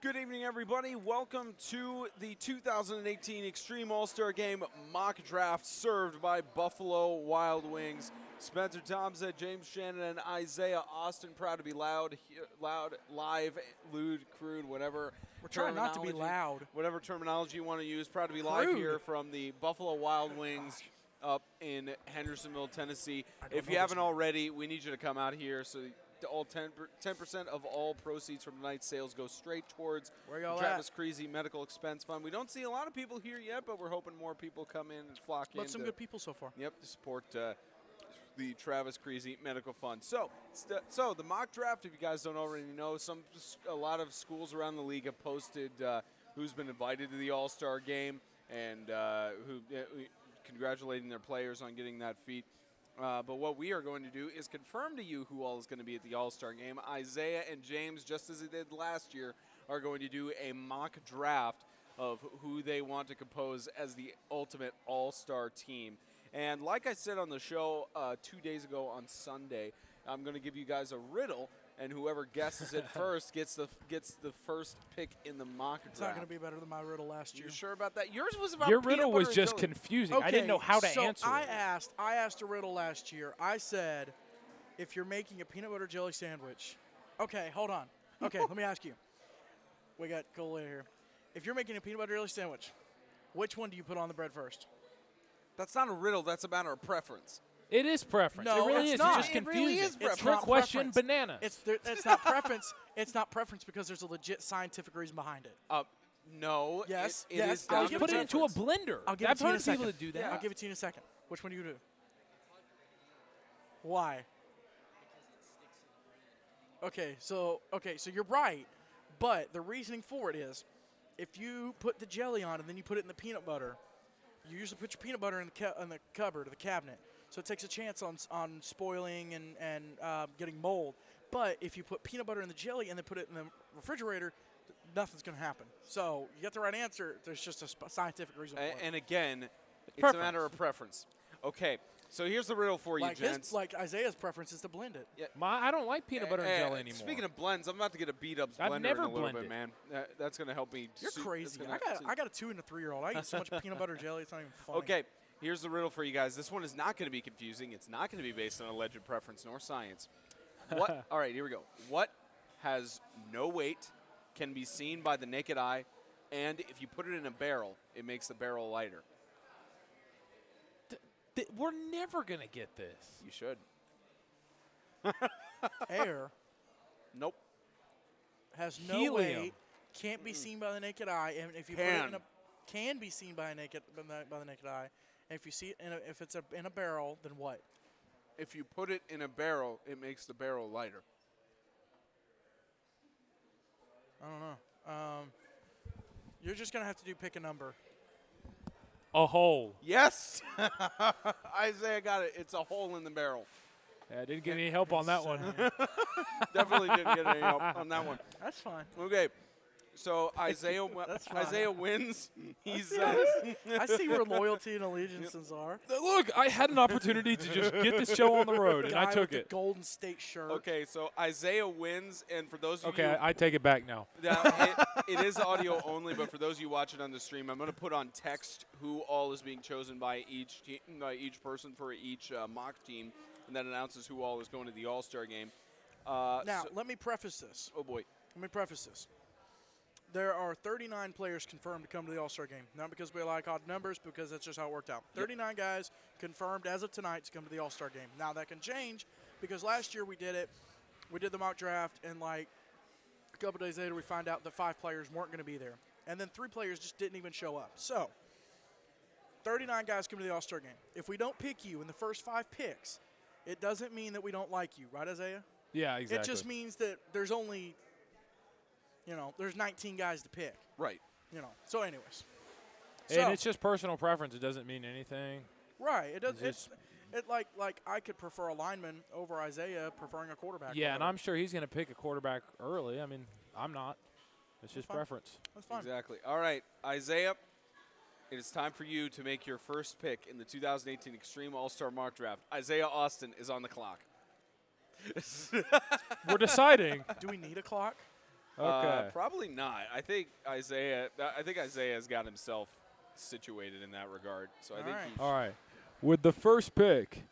Good evening, everybody. Welcome to the 2018 Extreme All-Star Game mock draft served by Buffalo Wild Wings. Spencer Thompson, James Shannon, and Isaiah Austin, proud to be live, lewd, crude, whatever. We're trying not to be loud. Whatever terminology you want to use. Proud to be live here from the Buffalo Wild Wings up in Hendersonville, Tennessee. If you haven't already, we need you to come out here. So all 10% of all proceeds from tonight's sales go straight towards Travis Creasy Medical Expense Fund. We don't see a lot of people here yet, but we're hoping more people come in and flock in. But some good people so far. Yep, to support the Travis Creasy Medical Fund. So the mock draft, if you guys don't already know, a lot of schools around the league have posted who's been invited to the All-Star Game and congratulating their players on getting that feat. But what we are going to do is confirm to you who all is going to be at the All-Star Game. Isaiah and James, just as they did last year, are going to do a mock draft of who they want to compose as the ultimate All-Star team. And like I said on the show 2 days ago on Sunday, I'm going to give you guys a riddle, and whoever guesses it first gets the first pick in the mock draft. It's not going to be better than my riddle last year. You sure about that? Yours was about your riddle was just confusing. Okay, I didn't know how to answer I it. asked a riddle last year. I said, if you're making a peanut butter jelly sandwich. Okay, hold on. Okay, let me ask you. We got Cole here. If you're making a peanut butter jelly sandwich, which one do you put on the bread first? That's not a riddle. That's a matter of preference. It is preference. No, it really it's is. not. It's just It confusing. really is it's preference. trick question Preference. banana. It's not preference. It's not preference because there's a legit scientific reason behind it. No. Yes. It yes. is down You to put it into a preference. blender. I'll give I've it to you in heard a second. people that do that. Yeah. I'll give it to you in a second. Which one do you do? Why? Okay, so you're right, but the reasoning for it is, if you put the jelly on and then you put it in the peanut butter, you usually put your peanut butter in the cupboard or the cabinet, so it takes a chance on spoiling and getting mold. But if you put peanut butter in the jelly and then put it in the refrigerator, nothing's going to happen. So you get the right answer. There's just a scientific reason for it. And again, it's a matter of preference. Okay, so here's the riddle for you, gents. Like Isaiah's preference is to blend it. Yeah. I don't like peanut butter and jelly anymore. Speaking of blends, I'm about to get a beat-ups I've blender never in a little blended. bit, man. That's going to help me. You're crazy. I got a 2- and a 3-year-old. I eat so much peanut butter jelly, it's not even funny. Okay, here's the riddle for you guys. This one is not going to be confusing. It's not going to be based on alleged preference nor science. What? All right, here we go. What has no weight, can be seen by the naked eye, and if you put it in a barrel, it makes the barrel lighter? We're never going to get this. You should. Air Nope. has no Helium. weight, can't be seen by the naked eye, and if you put it in can be seen by the naked eye, and if you see it if it's in a barrel, then what? If you put it in a barrel, it makes the barrel lighter. I don't know. You're just gonna have to pick a number. A hole. Yes! Isaiah got it. It's a hole in the barrel. Yeah, I didn't get any help on that one. Definitely didn't get any help on that one. That's fine. Okay, so Isaiah wins. He's I see where loyalty and allegiances are. Look, I had an opportunity to just get this show on the road, and I took with it. The Golden State shirt. Okay, so Isaiah wins, and for those of you, Okay, I take it back now. it is audio only, but for those of you watching on the stream, I'm going to put on text who all is being chosen by each person for each mock team, and that announces who all is going to the All-Star Game. Now, let me preface this. Oh boy. Let me preface this. There are 39 players confirmed to come to the All-Star Game. Not because we like odd numbers, because that's just how it worked out. 39 guys confirmed as of tonight to come to the All-Star Game. Now, that can change because last year we did it. We did the mock draft, and like a couple days later we find out that 5 players weren't going to be there. And then 3 players just didn't even show up. So, 39 guys come to the All-Star Game. If we don't pick you in the first 5 picks, it doesn't mean that we don't like you. Right, Isaiah? Yeah, exactly. It just means that there's only – there's 19 guys to pick. Right. So anyways. And it's just personal preference. It doesn't mean anything. Right. It does. It's like I could prefer a lineman over Isaiah preferring a quarterback. Yeah, and I'm sure he's going to pick a quarterback early. I mean, I'm not. It's just preference. That's fine. Exactly. All right, Isaiah, it is time for you to make your first pick in the 2018 Extreme All-Star Mock Draft. Isaiah Austin is on the clock. We're deciding. Do we need a clock? Okay. Probably not. I think Isaiah has got himself situated in that regard. So I think right. he's All right. With the first pick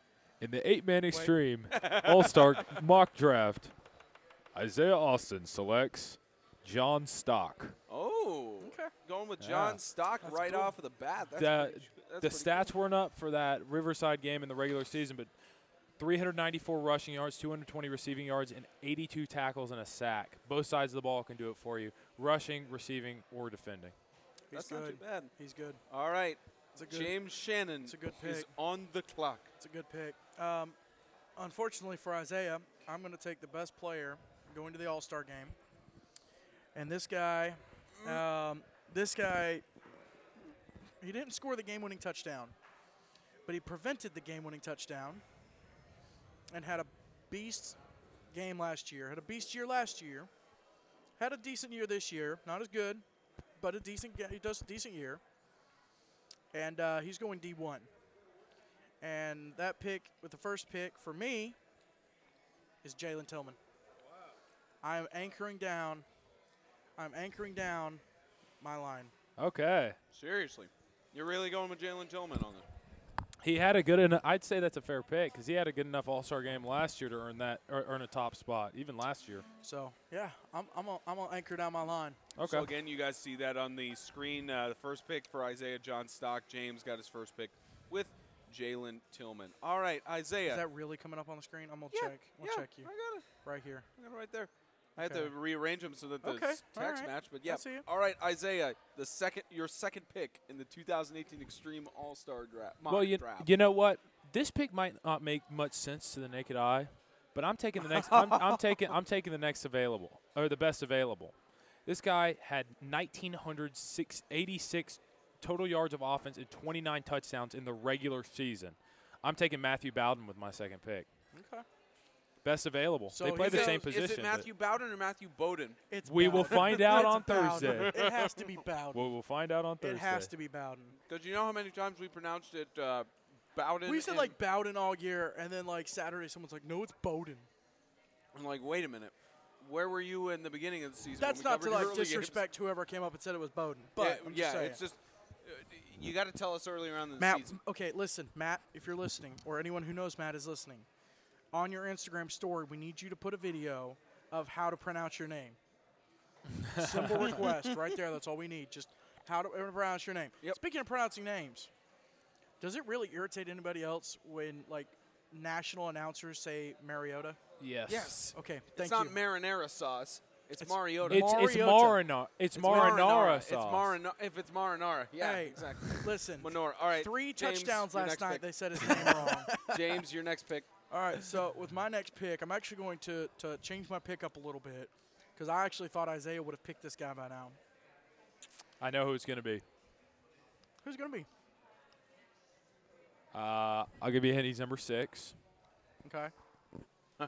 in the 8-man extreme All-Star mock draft, Isaiah Austin selects John Stock. Oh, Okay. going with Yeah. John Stock That's right cool. off of the bat. That's The pretty stats weren't up for that Riverside game in the regular season, but 394 rushing yards, 220 receiving yards, and 82 tackles and a sack. Both sides of the ball can do it for you, rushing, receiving, or defending. That's He's not too good. bad. He's good. All right, It's a good. James Shannon it's a good is pick. on the clock. It's a good pick. Unfortunately for Isaiah, I'm going to take the best player going to the All-Star game. And this guy, he didn't score the game-winning touchdown, but he prevented the game-winning touchdown and had a beast game last year. Had a beast year last year. Had a decent year this year. Not as good, but he does a decent year. And he's going D1. And that pick, with the first pick for me, is Jalen Tillman. I'm anchoring down my line. Okay. Seriously, you're really going with Jalen Tillman on it. He had a good enough. I'd say that's a fair pick because he had a good enough All-Star game last year to earn that or earn a top spot, even last year. So yeah, I'm gonna anchor down my line. Okay. So again, you guys see that on the screen. The first pick for Isaiah, John Stock. James got his first pick with Jalen Tillman. All right, Isaiah. Is that really coming up on the screen? I'm gonna check. I'm gonna check you I got it. right here. I got it right there. I had Okay. to rearrange them so that the Okay, all text right. match. But yeah. I see it. All right, Isaiah, your second pick in the 2018 Extreme All-Star Draft. mock Well, draft. you know what? This pick might not make much sense to the naked eye, but I'm taking the next. I'm taking the next available or the best available. This guy had 1,986 total yards of offense and 29 touchdowns in the regular season. I'm taking Matthew Bowden with my second pick. Okay. Best available. So they play he's the a- same position. Is it but Matthew Bowden or Matthew Bowden? It's We will Bowden. find out It's on Bowden. Thursday. It has to be Bowden. We'll find out on Thursday. It has to be Bowden. Because you know how many times we pronounced it Bowden? We said and- like Bowden all year, and then like Saturday, someone's like, "No, it's Bowden." I'm like, wait a minute. Where were you in the beginning of the season? That's when we not to covered like early games? disrespect whoever came up and said it was Bowden, but I'm just saying. it's just you got to tell us earlier on in the Matt, season. okay, listen, Matt, if you're listening, or anyone who knows Matt is listening, on your Instagram story, we need you to put a video of how to pronounce your name. Simple request, right there. That's all we need. Just how to pronounce your name. Yep. Speaking of pronouncing names, does it really irritate anybody else when like national announcers say Mariota? Yes. Yes. Okay, It's thank not you. marinara sauce. It's It's- Mariota. It's Mariota. marinara. It's marinara It's sauce. marinara. If it's marinara, yeah, Hey, exactly. Listen, Manora. All right. 3 James, touchdowns your last next night. pick. They said his name wrong. James, your next pick. All right, so with my next pick, I'm actually going to change my pick up a little bit because I actually thought Isaiah would have picked this guy by now. I know who it's going to be. Who's it going to be? I'll give you a hint. He's number 6. Okay.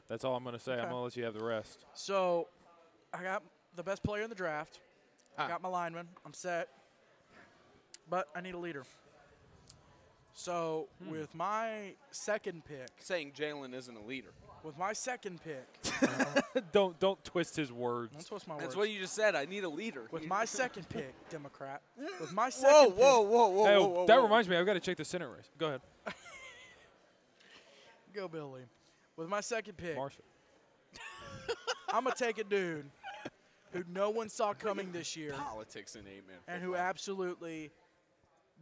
That's all I'm going to say. I'm Okay. going to let you have the rest. So I got the best player in the draft. I got my lineman. I'm set. But I need a leader. So with my second pick, Saying Jalen isn't a leader. Don't twist his words. don't twist my That's words. what you just said. I need a leader. With my second pick, Democrat. With my Whoa, second pick, whoa, Hey, whoa, that whoa. reminds me. I've got to check the Senate race. Go ahead, go Billy. With my second pick, Marshall. I'm going to take a dude who no one saw coming this year Politics in 8-man. and who absolutely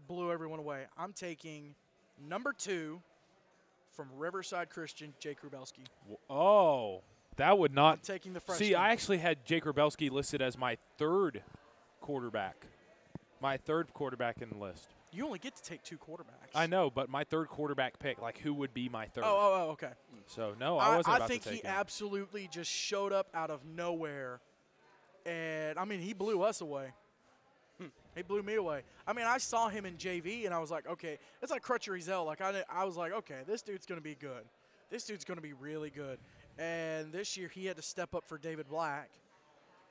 blew everyone away. I'm taking number 2 from Riverside Christian, Jake Rubelski. Oh, that would I'm not. taking the freshman. See, I actually had Jake Rubelski listed as my third quarterback. My third quarterback in the list. You only get to take 2 quarterbacks. I know, but my third quarterback pick, like who would be my third? Oh, okay. So, no, I wasn't about think to take he him. absolutely just showed up out of nowhere. And, I mean, he blew us away. He blew me away. I mean, I saw him in JV, and I was like, okay. It's like Crutcher Ezel. Like, I was like, okay, this dude's going to be good. This dude's going to be really good. And this year he had to step up for David Black.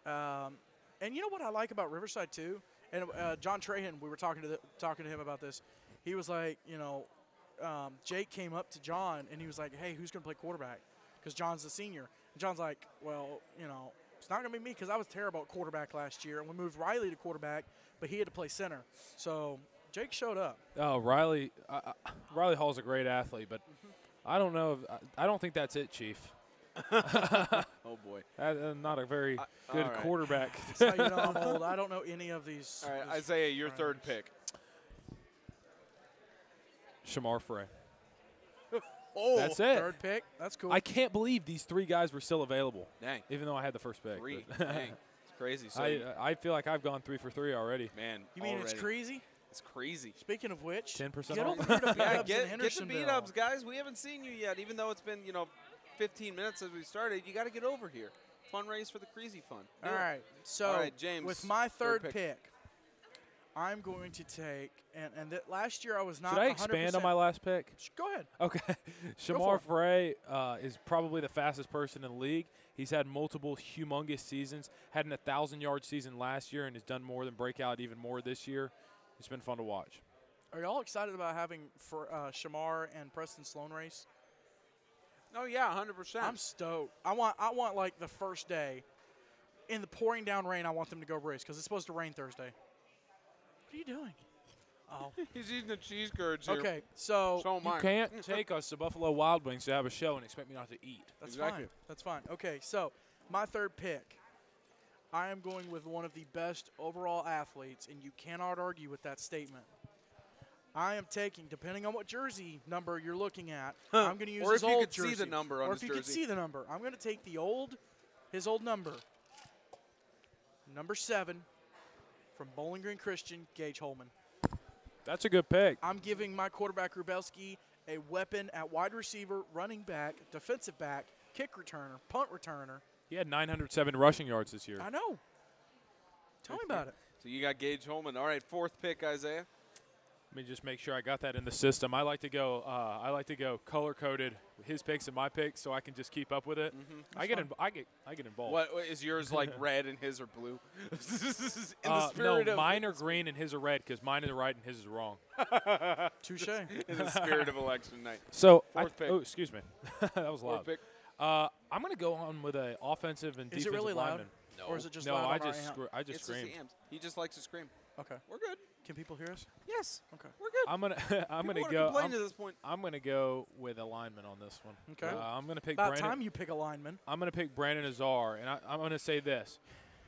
And you know what I like about Riverside, too? And John Trahan, we were talking to him about this. He was like, Jake came up to John, and he was like, hey, who's going to play quarterback? Because John's the senior. And John's like, well, It's not going to be me because I was terrible at quarterback last year, and we moved Riley to quarterback, but he had to play center. So Jake showed up. Oh, Riley Hall's a great athlete, but I don't know. I don't think that's it, Chief. Oh, boy. Not a very good right. quarterback. That's how you know I'm old. I don't know any of these. All right, Isaiah, your third pick. Shamar Frey. Oh, That's it. Third pick. That's cool. I can't believe these 3 guys were still available. Dang. Even though I had the first pick. 3. but- Dang. It's crazy. So, I feel like I've gone 3 for 3 already. man, You mean it's already. crazy? It's crazy. Speaking of which, 10% get off. over here to Yeah, beat-ups in get the Hendersonville. beat-ups, guys. We haven't seen you yet, even though it's been, 15 minutes since we started. You got to get over here. Fundraise for the Creasy Fund. Do All it. right, so All right, James, with my third third pick. pick, I'm going to take, and last year I was not Should I 100%. expand on my last pick? Go ahead. Okay. for Shamar it. Frey is probably the fastest person in the league. He's had multiple humongous seasons, had an 1,000-yard season last year, and has done more than breakout even more this year. It's been fun to watch. Are y'all excited about having for Shamar and Preston Sloan race? Oh, yeah, 100%. I'm stoked. I want like the first day, in the pouring down rain, I want them to go race because it's supposed to rain Thursday. What are you doing? Oh. He's eating the cheese curds here. Okay, so So am You I. can't take us to Buffalo Wild Wings to have a show and expect me not to eat. that's Exactly. fine. That's fine. Okay, so my third pick, I am going with one of the best overall athletes, and you cannot argue with that statement. I am taking, depending on what jersey number you're looking at, I'm going to use Or his if you old could see jersey. the number on or his if you could jersey. see the number, I'm going to take his old number, number 7, from Bowling Green Christian, Gage Holman. That's a good pick. I'm giving my quarterback Rubelski a weapon at wide receiver, running back, defensive back, kick returner, punt returner. He had 907 rushing yards this year. I know. Tell me about it. So you got Gage Holman. All right, fourth pick, Isaiah. Let me just make sure I got that in the system. I like to go color coded his picks and my picks, so I can just keep up with it. I get involved. What is yours like red and his are blue? In the No, spirit of mine are green and his are red because mine is right and his is wrong. Touche. in the spirit of election night. So, Fourth pick. oh, excuse me, that was Fourth loud. pick. I'm going to go on with an offensive and Is it defensive really loud? lineman. No. Or is it just No, loud I on our just amp? I just It's just screamed. the amps. He just likes to scream. Okay. We're good. Can people hear us? Yes. Okay. We're good. I'm gonna I'm People gonna wanna go. complain to this point. I'm gonna go with a lineman on this one. Okay. I'm gonna pick About Brandon. time you pick a lineman. I'm gonna pick Brandon Azar, and I'm gonna say this: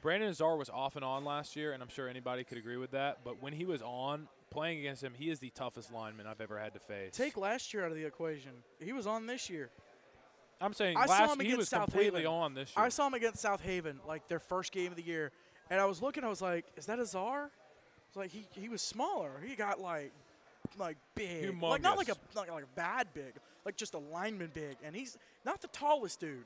Brandon Azar was off and on last year, and I'm sure anybody could agree with that. But when he was on, playing against him, he is the toughest lineman I've ever had to face. Take last year out of the equation. He was on this year. I'm saying I saw last him he against was South completely Haven. on this year. I saw him against South Haven, like their first game of the year, and I was looking. I was like, "Is that Azar?" It's like he was smaller. He got like big, like not like a bad big, like just a lineman big, and he's not the tallest dude,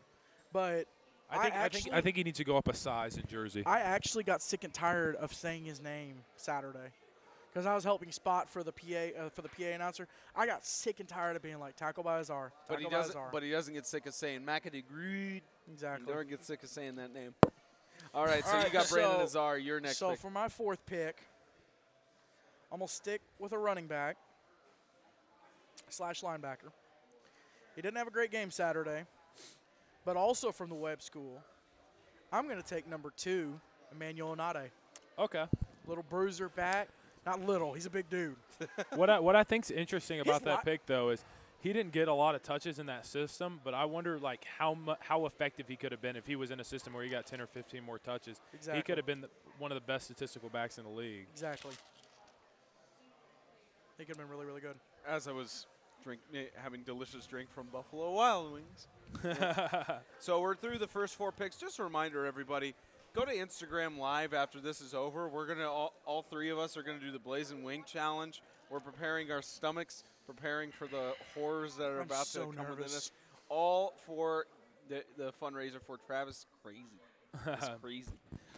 but I think he needs to go up a size in Jersey. I actually got sick and tired of saying his name Saturday because I was helping spot for the PA announcer. I got sick and tired of being like tackle by Azar. But he doesn't. But he doesn't get sick of saying McAdoo Greed. Exactly. He never gets sick of saying that name. All right, so you got Brandon Azar. Your next So pick. for my fourth pick, I'm gonna stick with a running back / linebacker. He didn't have a great game Saturday, but also from the Webb School, I'm gonna take number 2, Emmanuel Onade. Okay. Little bruiser back. Not little. He's a big dude. What I think's interesting about that li- pick though is he didn't get a lot of touches in that system, but I wonder like how effective he could have been if he was in a system where he got 10 or 15 more touches. Exactly. He could have been one of the best statistical backs in the league. Exactly. He could have been really, really good. As I was having delicious drink from Buffalo Wild Wings. So we're through the first 4 picks. Just a reminder, everybody, go to Instagram Live after this is over. We're going to, all 3 of us are going to do the Blazin Wing Challenge. We're preparing our stomachs, preparing for the horrors that are I'm about so to come within nervous. us. All for the fundraiser for Travis Creasy. It's crazy.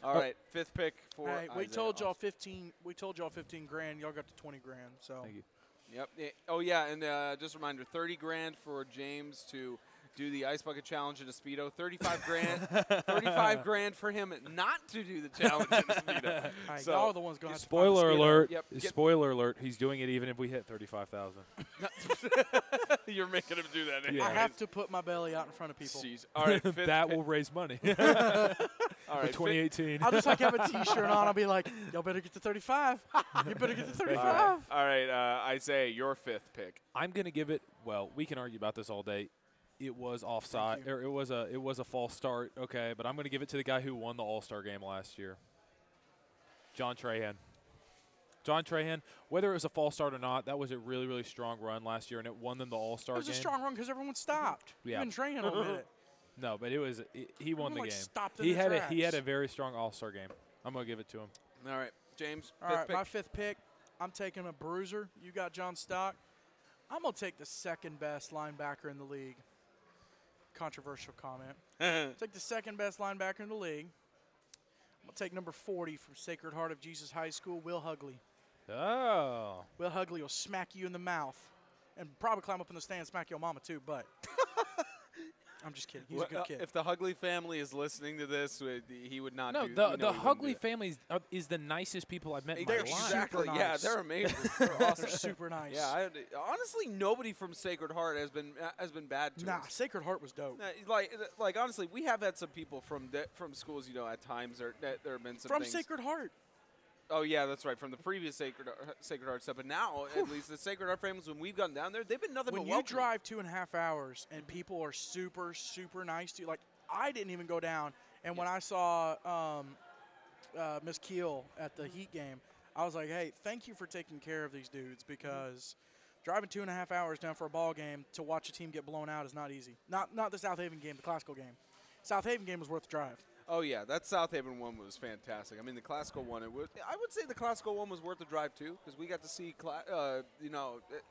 All right, 5th pick for Hey, we Isaiah told y'all Austin. 15. We told y'all 15 grand. Y'all got to 20 grand. So Thank you. Yep. Oh, yeah, and just a reminder, 30 grand for James to do the Ice Bucket Challenge in a Speedo. 35 grand. 35 grand for him not to do the challenge in a Speedo. All right, So, y'all are the ones going to Spoiler alert. Yep. Spoiler alert. He's doing it even if we hit 35,000. You're making him do that. Yeah. I have to put my belly out in front of people. Jeez. All right. Fifth That pick. will raise money All for right. 2018. I'll just like have a T-shirt on. I'll be like, y'all better get to 35. You better get to 35. All right. Isaiah, your fifth pick. I'm going to give it. Well, we can argue about this all day. It was offside, or it was a false start. Okay, but I'm going to give it to the guy who won the All-Star game last year, John Trahan. John Trahan, whether it was a false start or not, that was a really, really strong run last year, and it won them the All-Star It game. was a strong run because everyone stopped. Yeah. Even Trahan admitted it. No, but he won the Everyone, like, game. stopped in He their had a tracks. very strong All-Star game. I'm going to give it to him. All right. James, All fifth right, pick. my fifth pick, I'm taking a bruiser. You got John Stock. I'm going to take the second best linebacker in the league. Controversial comment. Take the second best linebacker in the league. I'm going to take number 40 from Sacred Heart of Jesus High School, Will Hugley. Oh. Will Hugley will smack you in the mouth and probably climb up in the stand and smack your mama too, but I'm just kidding. He's a good kid. If the Hugley family is listening to this, he would not No, do the he wouldn't Hugley do that. family is the nicest people I've met in my They're life. Exactly. super Yeah, nice. they're amazing. They're awesome. They're super nice. Yeah, honestly, nobody from Sacred Heart has been bad to Nah, us. Sacred Heart was dope. Like honestly, we have had some people from schools, at times there have been some From things. Sacred Heart. Oh yeah, that's right. From the previous Sacred Heart stuff, but now at least the Sacred Heart families, when we've gone down there, they've been nothing When but you welcoming. drive 2.5 hours and people are super, super nice to you, like I didn't even go down, and when I saw Miss Keel at the Heat game, I was like, hey, thank you for taking care of these dudes because driving 2.5 hours down for a ball game to watch a team get blown out is not easy. Not the South Haven game, the classical game. South Haven game was worth the drive. Oh yeah, that South Haven one was fantastic. I mean, the classical one, I would say the classical one was worth the drive too, because we got to see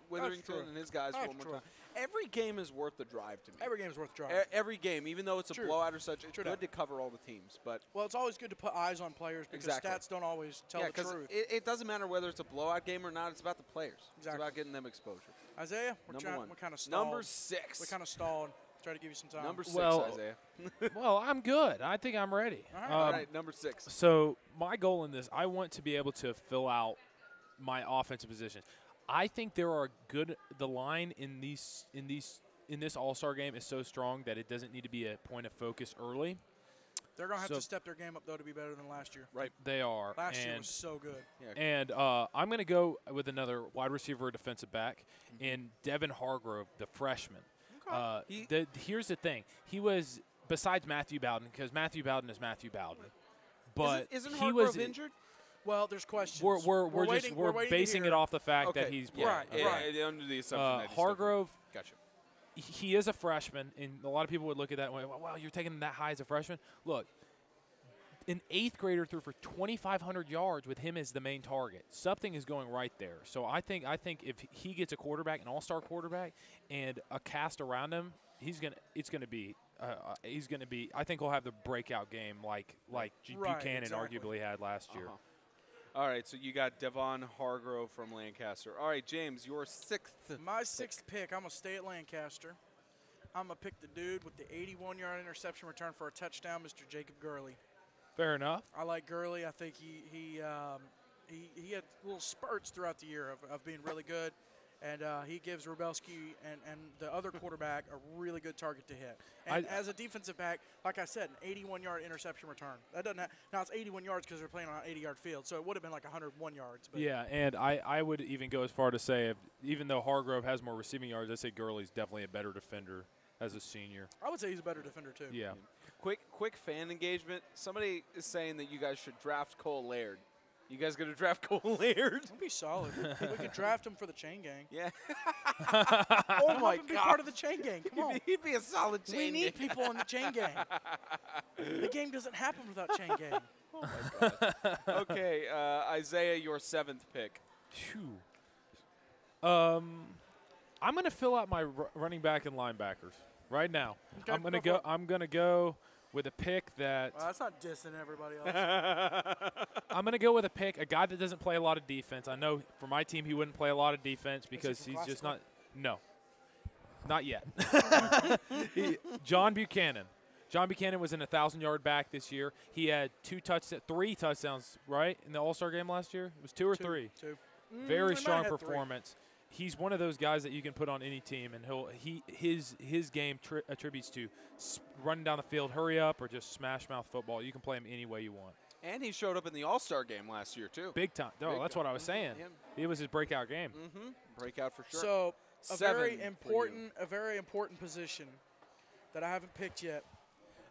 Witherington true. and his guys That's one more true. time. Every game is worth the drive to me. Every game is worth the drive. Every game, even though it's a True. blowout or such, it's True good that. to cover all the teams. But Well, it's always good to put eyes on players because Exactly. stats don't always tell yeah, the because truth. it doesn't matter whether it's a blowout game or not. It's about the players. Exactly. It's about getting them exposure. Isaiah, Number one. we kind of stalled. Number 6. We kind of stalled. Try to give you some time. Number 6, Well, Isaiah. Well, I'm good. I think I'm ready. All right. All right, number 6. So my goal in this, I want to be able to fill out my offensive position. I think there are the line in this All-Star game is so strong that it doesn't need to be a point of focus early. They're going to have So- to step their game up, though, to be better than last year. Right. They are. Last year and was so good. And I'm going to go with another wide receiver or defensive back in Devin Hargrove, the freshman. Here's the thing. He was, besides Matthew Bowden, because Matthew Bowden is Matthew Bowden. But Isn't he Hargrove was injured? Well, there's questions. We're waiting to basing hear. it off the fact Okay. that he's yeah, Right, yeah, right. yeah, under the assumption that he's still Hargrove. playing. Gotcha. He is a freshman, and a lot of people would look at that and go, wow, you're taking him that high as a freshman? Look, an 8th grader threw for 2,500 yards with him as the main target. Something is going right there. So I think if he gets a quarterback, an all-star quarterback, and a cast around him, he's gonna be. I think he'll have the breakout game like Right, Buchanan exactly. arguably had last year. All right, so you got Devon Hargrove from Lancaster. All right, James, your 6th. My 6th pick, I'm going to stay at Lancaster. I'm going to pick the dude with the 81-yard interception return for a touchdown, Mr. Jacob Gurley. Fair enough. I like Gurley. I think he had little spurts throughout the year of being really good. And he gives Rubelski and the other quarterback a really good target to hit. And as a defensive back, like I said, an 81-yard interception return. That doesn't now it's 81 yards because they're playing on an 80-yard field, so it would have been like 101 yards. But Yeah, and I would even go as far to say, even though Hargrove has more receiving yards, I'd say Gurley's definitely a better defender as a senior. I would say he's a better defender too. Yeah. Quick fan engagement. Somebody is saying that you guys should draft Cole Laird. You guys going to draft Cole Laird? That'd be solid. We could draft him for the chain gang. Yeah. Oh my God! Be part of the chain gang. Come on. He'd be a solid chain. We need people in the chain gang. The game doesn't happen without chain gang. Oh my God. Okay, Isaiah, your 7th pick. Phew. I'm going to fill out my running back and linebackers right now. Okay, I'm going to go for go. it. I'm going to go with a pick that Well, that's not dissing everybody else. I'm going to go with a guy that doesn't play a lot of defense. I know for my team he wouldn't play a lot of defense because from he's just not. classical? No. Not yet. John Buchanan. John Buchanan was in a 1,000-yard back this year. He had 3 touchdowns, right, in the All-Star game last year? It was 2 or 3? 2. Very strong performance. He's one of those guys that you can put on any team, and his game attributes to running down the field, hurry up, or just smash mouth football. You can play him any way you want. And he showed up in the All-Star game last year, too. Big time. No, that's what I was saying. It was his breakout game. Breakout for sure. So a 7 very for important position that I haven't picked yet,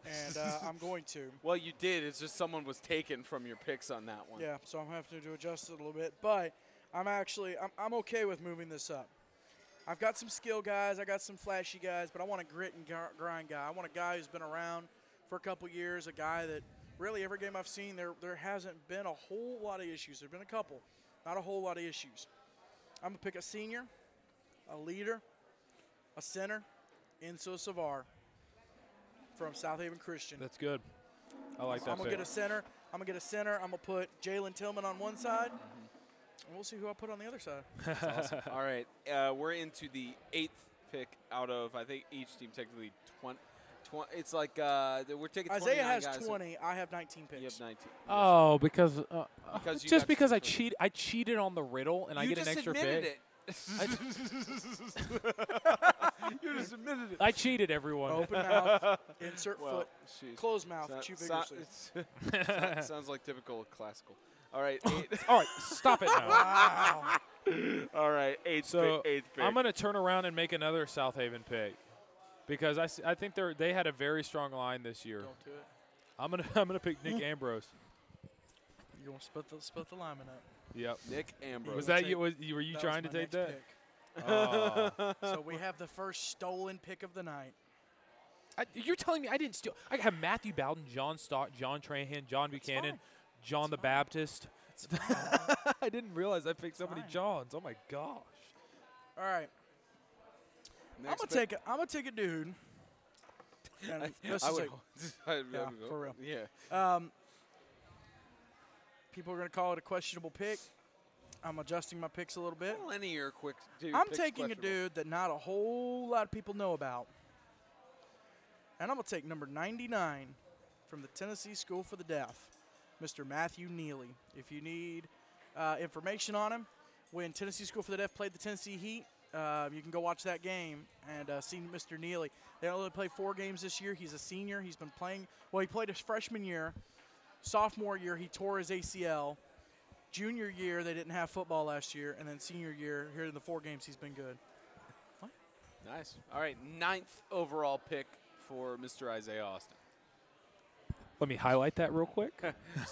and I'm going to. Well, you did. It's just someone was taken from your picks on that one. Yeah, so I'm having to adjust it a little bit, but I'm okay with moving this up. I've got some skill guys, I got some flashy guys, but I want a grit and grind guy. I want a guy who's been around for a couple years, a guy that really every game I've seen there hasn't been a whole lot of issues. There've been a couple, not a whole lot of issues. I'm gonna pick a senior, a leader, a center, Enzo Savar from South Haven Christian. That's good. I like that. I'm gonna get a center. I'm gonna put Jalen Tillman on one side. And we'll see who I put on the other side. That's awesome. All right, we're into the 8th pick out of, I think, each team technically 20. It's like we're taking 29 Isaiah has guys. 20. I have 19 picks. You have 19. Oh, because you got I cheated on the riddle and I get an extra pick. It. You just admitted it. I cheated, everyone. Open mouth, insert foot, closed mouth, chew vigorously. Sounds like typical classical. All right, 8. All right, stop it now. Wow. All right, 8th pick. I'm going to turn around and make another South Haven pick because I think they had a very strong line this year. Don't do it. I'm gonna pick Nick Ambrose. You want to split the lineman up. Yep. Nick Ambrose. Was that you? Were you trying to take that? So we have the first stolen pick of the night. You're telling me I didn't steal? I have Matthew Bowden, John Stott, John Trahan, John Buchanan, John the Baptist. I didn't realize I picked so many Johns. Oh my gosh! All right. I'm gonna take a dude. And for real. Yeah. People are gonna call it a questionable pick. I'm adjusting my picks a little bit. Well, any of your quick. I'm taking a dude that not a whole lot of people know about, and I'm gonna take number 99 from the Tennessee School for the Deaf, Mr. Matthew Neely. If you need information on him, when Tennessee School for the Deaf played the Tennessee Heat, you can go watch that game and see Mr. Neely. They only played 4 games this year. He's a senior. He's been playing. Well, he played his freshman year. Sophomore year, he tore his ACL. Junior year, they didn't have football last year. And then senior year, here in the 4 games, he's been good. What? Nice. All right, 9th overall pick for Mr. Isaiah Austin. Let me highlight that real quick.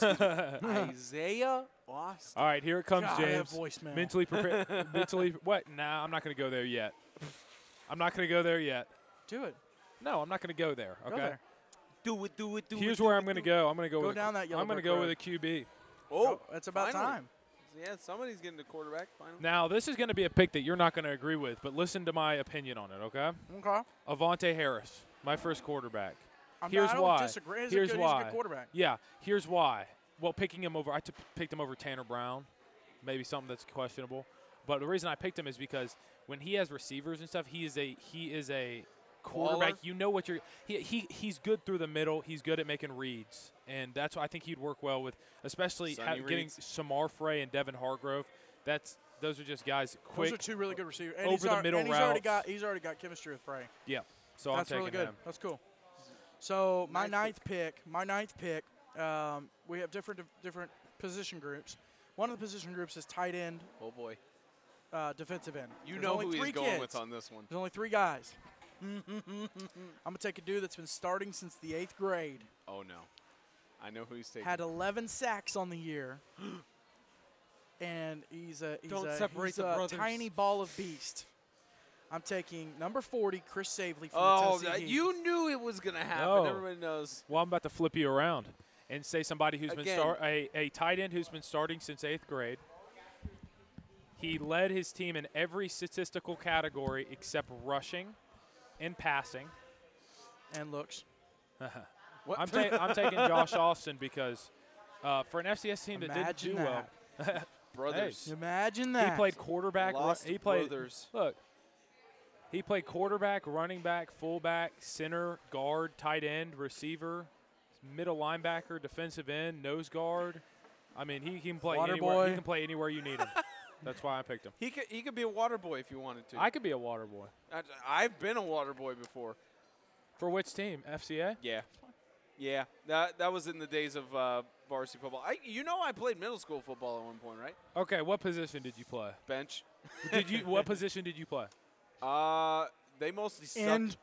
Isaiah Austin. All right, here it comes, God, James. voicemail. Mentally prepared. What? Nah, I'm not going to go there yet. I'm not going to go there yet. Do it. No, I'm not going to go there. Okay. Go there. Do it. Here's where I'm going to go. I'm going to go. Go down that yellow I'm going to brick go road. with a QB. Oh, it's about finally. time. Yeah, somebody's getting the quarterback finally. Now, this is going to be a pick that you're not going to agree with, but listen to my opinion on it, okay? Okay. Avante Harris, my first quarterback. I Here's don't why. disagree. Here's why. He's a good quarterback. Yeah, here's why. Well, picking him over, picked him over Tanner Brown, maybe something that's questionable. But the reason I picked him is because when he has receivers and stuff, he is a quarterback. Baller? You know what you're. He's good through the middle. He's good at making reads, and that's why I think he'd work well with, especially getting Samar Frey and Devin Hargrove. Those are just guys quick. Those are 2 really good receivers. And over the middle routes. He's already got chemistry with Frey. Yeah, so That's I'm taking really good. him. That's cool. So my ninth pick. We have different position groups. One of the position groups is tight end. Oh boy. Defensive end. You There's know only who 3 he's going kids. with on this one. There's only 3 guys. I'm gonna take a dude that's been starting since the 8th grade. Oh no, I know who he's taking. Had 11 sacks on the year, and he's a tiny ball of beast. I'm taking number 40, Chris Savely from the Tennessee Heat. You knew it was gonna happen. No. Everybody knows. Well, I'm about to flip you around and say somebody who's been a tight end who's been starting since 8th grade. He led his team in every statistical category except rushing and passing. And looks. I'm taking Josh Austin because for an FCS team that didn't do well. Brothers. Imagine that. He played quarterback. Lost He played. brothers. Look, He played quarterback, running back, fullback, center, guard, tight end, receiver, middle linebacker, defensive end, nose guard. I mean, he can play Water anywhere. boy. He can play anywhere you need him. That's why I picked him. He could be a water boy if you wanted to. I could be a water boy. I've been a water boy before. For which team? FCA? Yeah. Yeah. That was in the days of varsity football. I played middle school football at one point, right? Okay, what position did you play? Bench. What position did you play? They mostly sucked. End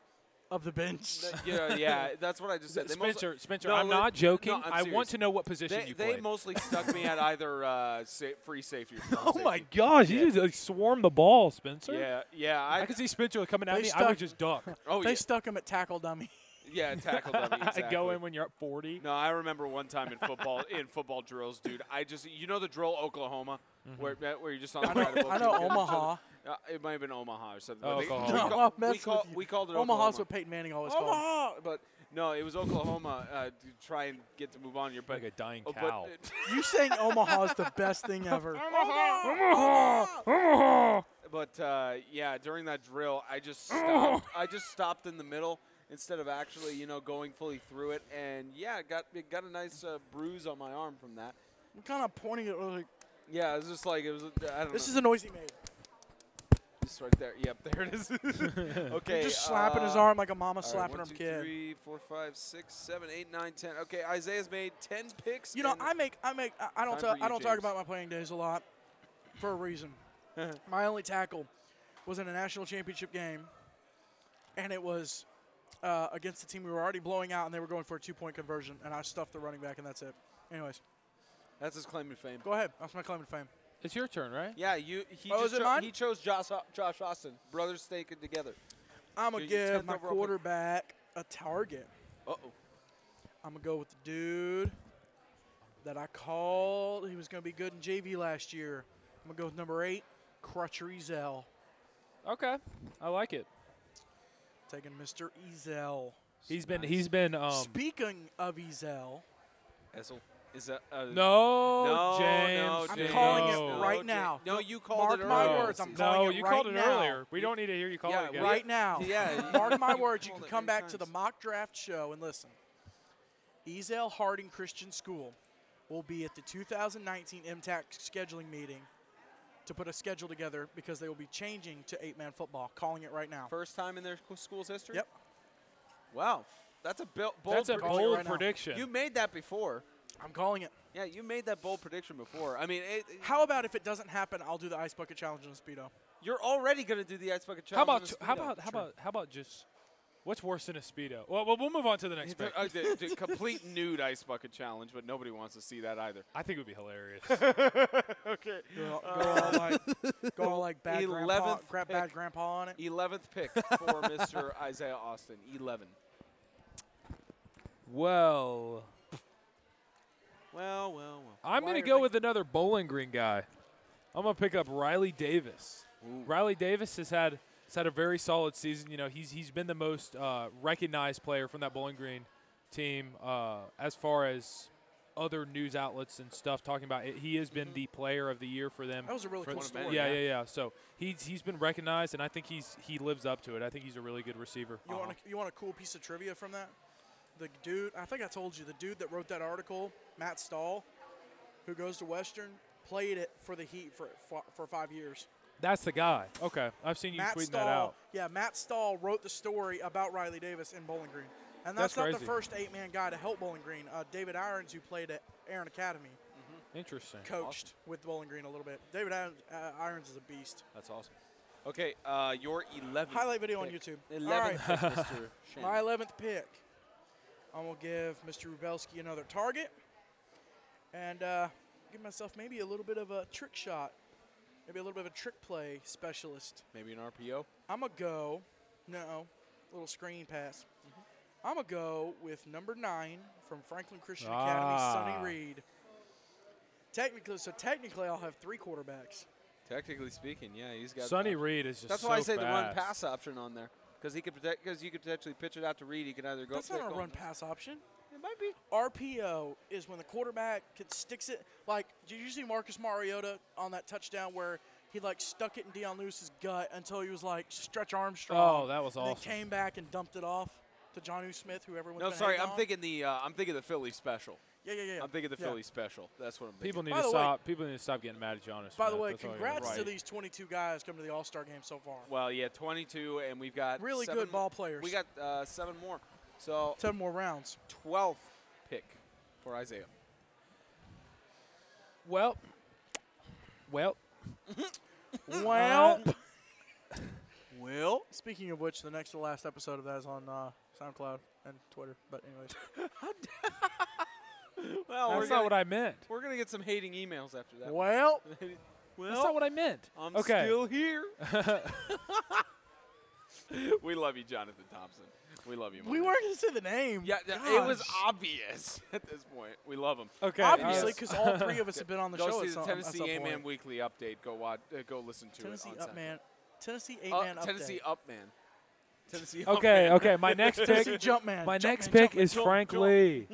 of the bench. Yeah, that's what I just said. Spencer, No, I'm not joking. no, I'm I serious. want to know what position you They played. mostly stuck me at either free safety or strong Oh, safety. my gosh. Yeah. You just like, swarm the ball, Spencer. Yeah. I could see Spencer coming at They me. I stuck- would just duck. Oh, They yeah. stuck him at tackle dummy. Yeah, tackle dummy. Exactly. Go in when you're up 40. No, I remember one time in football drills, dude. The drill Oklahoma, where you're just on the side of I know Oklahoma. Omaha. It might have been Omaha or something. Oh, but Oklahoma. we, No, call, I'll we, mess call, with you. we called it Omaha's Oklahoma. what Peyton Manning always called. Omaha, but no, it was Oklahoma to try and get to move on here. But Like a dying oh, cow. You saying Omaha is the best thing ever. But yeah, during that drill, I just stopped. I just stopped in the middle instead of actually, going fully through it. And yeah, it got a nice bruise on my arm from that. I'm kind of pointing it like, Yeah, it was just like I don't this know. is the noise he made. Just right there. Yep, there it is. Okay. He's just slapping his arm like a mama all right, slapping 1, her 2, kid. 3, 4, 5, 6, 7, 8, 9, 10. Okay, Isaiah's made 10 picks. You know, and I don't Time for you, talk James. about my playing days a lot for a reason. My only tackle was in a national championship game, and it was against the team we were already blowing out, and they were going for a 2-point conversion, and I stuffed the running back, and that's it. Anyways, That's his claim to fame. go ahead. That's my claim to fame. It's your turn, right? Yeah, Oh, is it mine? he chose Josh Austin. Brothers staking together. I'm going to You're give 10th my overall pick. quarterback a target. Uh-oh. I'm going to go with the dude that I called. He was going to be good in JV last year. I'm going to go with number 8, Crutch Ezel. Okay. I like it. Taking Mr. Ezel. He's been Speaking of Ezel, Essel. Is that No, James. no, I'm James. calling it No, right James. now. No, you called Mark it my earlier. words, I'm No, calling it you right called it now. earlier. We don't need to hear you call Yeah, it again. Right now. Yeah. Mark my words, you called can it come many back to the times. mock draft show and listen. Ezel Harding Christian School will be at the 2019 MTAC scheduling meeting to put a schedule together because they will be changing to 8-man football. Calling it right now. First time in their school's history? Yep. Wow. That's a bold That's a prediction. Calling it bold right now. prediction. You made that before. I'm calling it. Yeah, you made that bold prediction before. I mean, How about if it doesn't happen, I'll do the Ice Bucket Challenge in a Speedo. you're already going to do the Ice Bucket how Challenge. about just what's worse than a Speedo? Well, we'll move on to the next pick. The complete nude Ice Bucket Challenge, but nobody wants to see that either. I think it would be hilarious. Okay. Go all like bad 11th bad pick. grandpa on it. 11th pick for Mr. Isaiah Austin. 11. Well, Well. I'm Why going to are go they- with another Bowling Green guy. I'm going to pick up Riley Davis. Ooh. Riley Davis has had a very solid season. You know, he's been the most recognized player from that Bowling Green team as far as other news outlets and stuff talking about it. He has been the player of the year for them. That was a really cool One of many. story. Yeah. So he's been recognized, and I think he lives up to it. I think he's a really good receiver. You want a cool piece of trivia from that? The dude, I think I told you, the dude that wrote that article, Matt Stahl, who goes to Western, played it for the Heat for 5 years. That's the guy. Okay, I've seen you Matt tweeting Stahl, that out. Yeah, Matt Stahl wrote the story about Riley Davis in Bowling Green. And That's that's not crazy. the first 8-man guy to help Bowling Green. David Irons, who played at Aaron Academy, Interesting. coached with Bowling Green a little bit. David Irons is a beast. That's awesome. Okay, your 11th Highlight video on pick. YouTube. 11th All right. pick, Mr. Shannon. My 11th pick. I'm going to give Mr. Rubelski another target and give myself maybe a little bit of a trick shot, maybe a little bit of a trick play specialist. Maybe an RPO. I'm going to go, little screen pass. I'm going to go with number 9 from Franklin Christian Academy, Sonny Reed. Technically, I'll have 3 quarterbacks. Technically speaking, yeah, he's got. Sonny Reed is just That's so why I say the run fast. pass option on there because you could potentially pitch it out to Reed. He can either go. That's not a run pass option. It might be. RPO is when the quarterback sticks it. Like, did you see Marcus Mariota on that touchdown where he like stuck it in Deion Lewis's gut until he was like Stretch Armstrong. Oh, that was and awesome. then came back and dumped it off to John Smith, who everyone's No, been sorry, hating I'm on. thinking the Philly special. Yeah. I'm thinking the Philly special. That's what I'm thinking. People need By to the way- stop. People need to stop getting mad at John Smith. By the way, That's all I gotta congrats say. to these 22 guys coming to the All-Star game so far. Well, yeah, 22, and we've got Really 7 good ball players. We got 7 more. So 10 more rounds. 12th pick for Isaiah. Well. Well, Well, speaking of which, the next to last episode of that is on SoundCloud and Twitter. But anyways, well, That's not what I meant. we're gonna get some hating emails after that. well, That's not what I meant. I'm Okay. still here. We love you, Jonathan Thompson. We love you. we man. weren't going to say the name. Yeah, it was Gosh. obvious at this point. We love him. Okay. Obviously, yes. because all 3 of us have been on the Go show see at the some, Tennessee at some A-Man point. Weekly update. Go listen to Tennessee it on Up Saturday. Man. Tennessee 8-Man update. Tennessee Upman. Tennessee Okay. Upman. Okay. My next Tennessee pick. Jumpman. My Jumpman, next pick Jumpman, is jump, Frank jump. Lee.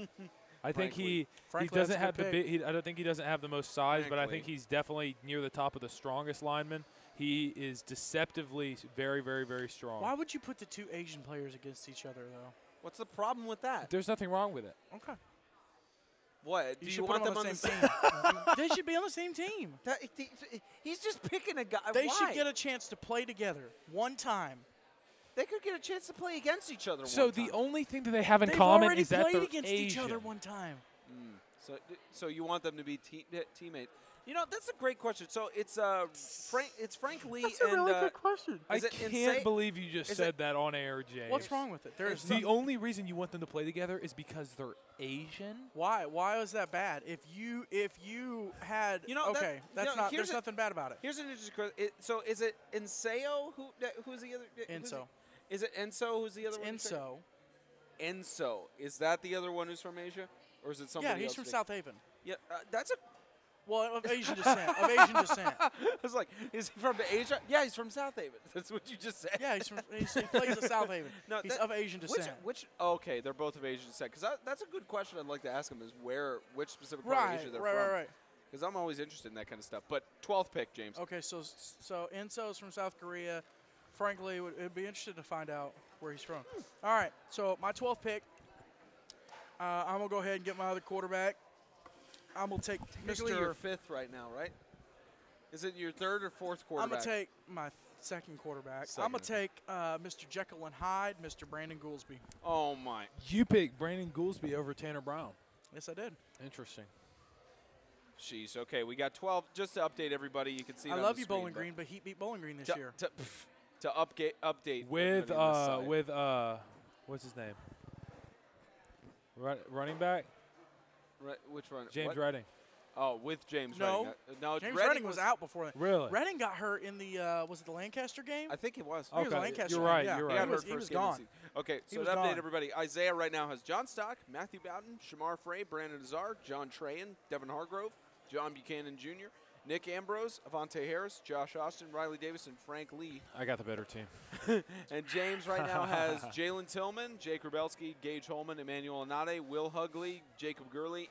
I think Frank Lee. he Frank, doesn't that's a have the good pick. I don't think he doesn't have the most size, but I Frank think Lee. he's definitely near the top of the strongest linemen. He is deceptively very, very, very strong. Why would you put the 2 Asian players against each other, though? What's the problem with that? There's nothing wrong with it. Okay. What? Do should you put want them them on on the same the team. They should be on the same team. He's just picking a guy. They Why? should get a chance to play together one time. They could get a chance to play against each other. So one the time. only thing that they have in They've common already is that played they're against Asian. each other one time. So you want them to be teammates? You know, that's a great question. So it's Frank Lee That's a and really good question. I Is it can't insane? beve you just Is said it- that on air, James. What's wrong with it? There's The only reason you want them to play together is because they're Asian. Why? Why is that bad? If you had You know, that- okay, that's you know, not. here's There's a- nothing bad about it. Here's an interesting question. So is it Enseo who's the other? Enso. Is it Enso who's the other It's one? you said? Enso. Enso. Is that the other one who's from Asia, or is it somebody Yeah, he's else? from big? South Haven. Yeah, that's a. Well, of Asian descent. Of Asian descent. I was like, is he from Asia? Yeah, he's from South Haven. That's what you just said. Yeah, he plays at South Haven. No, He's that- of Asian descent. Okay, they're both of Asian descent. Because that's a good question I'd like to ask them is which specific part of Right, Asia they're right, from. right. Because I'm always interested in that kind of stuff. But 12th pick, James. Okay, so Enso's from South Korea. Frankly, it'd be interesting to find out where he's from. All right, so my 12th pick, I'm going to go ahead and get my other quarterback. I'm going to take Technically, you're Mr. fifth right now, right? Is it your third or fourth quarterback? I'm going to take my second quarterback. Second, I'm going to take Mr. Jekyll and Hyde, Mr. Brandon Goolsby. Oh, my. You picked Brandon Goolsby over Tanner Brown. Yes, I did. Interesting. Jeez. Okay, we got 12. Just to update everybody, you can see it I on love the you, screen, Bowling but Green, but Heat beat Bowling Green this to, year. to update With everybody on this side. what's his name? Running back Which one? James What? Redding. Oh, with James No. Redding. No, James Redding was out before that. Really? Redding got hurt in the was it the Lancaster game? I think it was. He was Okay, Lancaster. you're right. Yeah. You're He right. got hurt He was first game of the gone. season. Okay, He so was to update gone. everybody, Isaiah right now has John Stock, Matthew Bowden, Shamar Frey, Brandon Azar, John Trahan, Devin Hargrove, John Buchanan Jr., Nick Ambrose, Avante Harris, Josh Austin, Riley Davis, and Frank Lee. I got the better team. And James right now has Jalen Tillman, Jake Rubelski, Gage Holman, Emmanuel Anade, Will Hugley, Jacob Gurley,